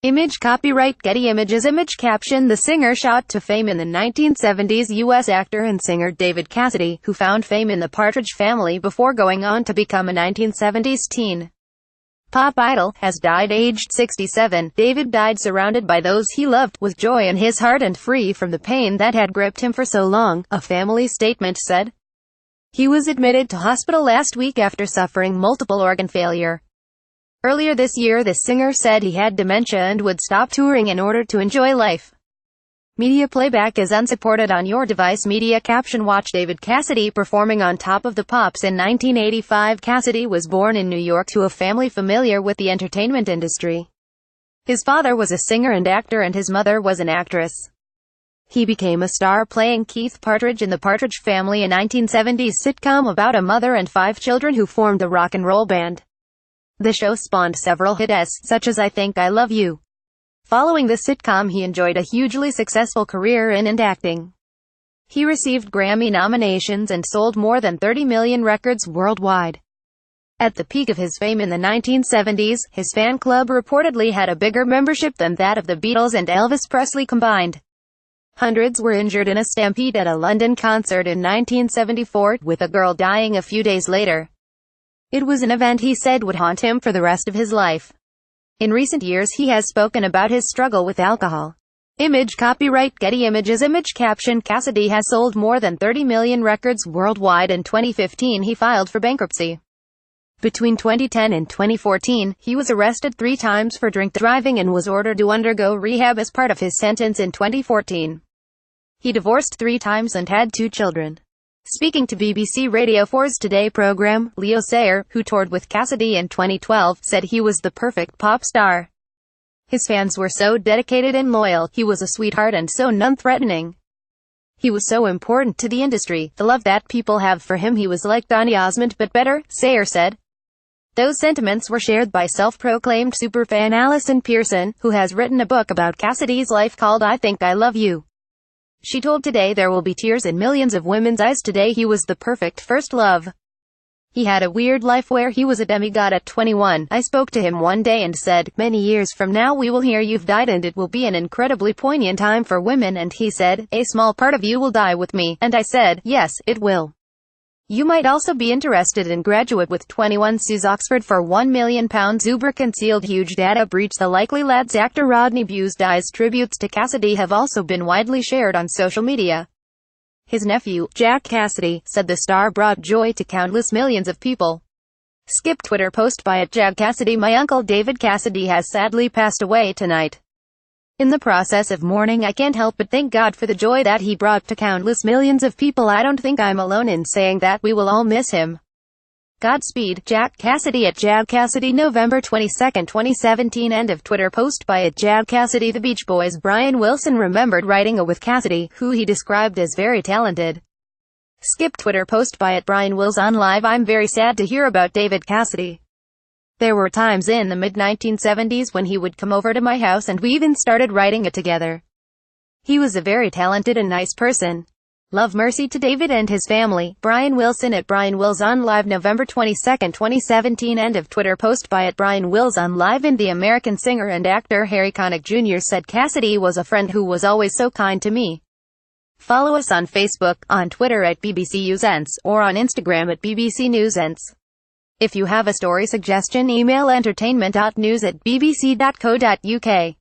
Image copyright Getty Images. Image caption: The singer shot to fame in the 1970s. U.S. actor and singer David Cassidy, who found fame in the Partridge Family before going on to become a 1970s teen pop idol, has died aged 67. David died surrounded by those he loved, with joy in his heart and free from the pain that had gripped him for so long, a family statement said. He was admitted to hospital last week after suffering multiple organ failure. Earlier this year, the singer said he had dementia and would stop touring in order to enjoy life. Media playback is unsupported on your device. Media caption: Watch David Cassidy performing on Top of the Pops in 1985. Cassidy was born in New York to a family familiar with the entertainment industry. His father was a singer and actor and his mother was an actress. He became a star playing Keith Partridge in the Partridge Family, a 1970s sitcom about a mother and 5 children who formed a rock and roll band. The show spawned several hits, such as I Think I Love You. Following the sitcom, he enjoyed a hugely successful career in and acting. He received Grammy nominations and sold more than 30 million records worldwide. At the peak of his fame in the 1970s, his fan club reportedly had a bigger membership than that of the Beatles and Elvis Presley combined. Hundreds were injured in a stampede at a London concert in 1974, with a girl dying a few days later. It was an event he said would haunt him for the rest of his life. In recent years he has spoken about his struggle with alcohol. Image copyright Getty Images. Image caption: Cassidy has sold more than 30 million records worldwide. In 2015 he filed for bankruptcy. Between 2010 and 2014, he was arrested 3 times for drink driving and was ordered to undergo rehab as part of his sentence in 2014. He divorced 3 times and had 2 children. Speaking to BBC Radio 4's Today program, Leo Sayer, who toured with Cassidy in 2012, said he was the perfect pop star. His fans were so dedicated and loyal. He was a sweetheart and so non-threatening. He was so important to the industry. The love that people have for him. He was like Donny Osmond but better, Sayer said. Those sentiments were shared by self-proclaimed superfan Alison Pearson, who has written a book about Cassidy's life called I Think I Love You. She told Today there will be tears in millions of women's eyes today. He was the perfect first love. He had a weird life where he was a demigod at 21. I spoke to him one day and said, many years from now we will hear you've died and it will be an incredibly poignant time for women, and he said, a small part of you will die with me, and I said, yes, it will. You might also be interested in Graduate with 21 sues Oxford for £1 million. Uber concealed huge data breach. The Likely Lads actor Rodney Bewes dies. Tributes to Cassidy have also been widely shared on social media. His nephew, Jack Cassidy, said the star brought joy to countless millions of people. Skip Twitter post by @Jack Cassidy. My uncle David Cassidy has sadly passed away tonight. In the process of mourning, I can't help but thank God for the joy that he brought to countless millions of people. I don't think I'm alone in saying that. We will all miss him. Godspeed, Jack Cassidy. @Jack Cassidy. November 22, 2017. End of Twitter post by @Jack Cassidy. The Beach Boys' Brian Wilson remembered writing with Cassidy, who he described as very talented. Skip Twitter post by @Brian Wills on Live. I'm very sad to hear about David Cassidy. There were times in the mid-1970s when he would come over to my house and we even started writing it together. He was a very talented and nice person. Love, mercy to David and his family. Brian Wilson. @Brian Wills on Live. November 22, 2017. End of Twitter post by @Brian Wills on Live. And the American singer and actor Harry Connick Jr. said Cassidy was a friend who was always so kind to me. Follow us on Facebook, on Twitter @BBCUSense, or on Instagram @BBCNewsEnse. If you have a story suggestion, email entertainment.news@bbc.co.uk.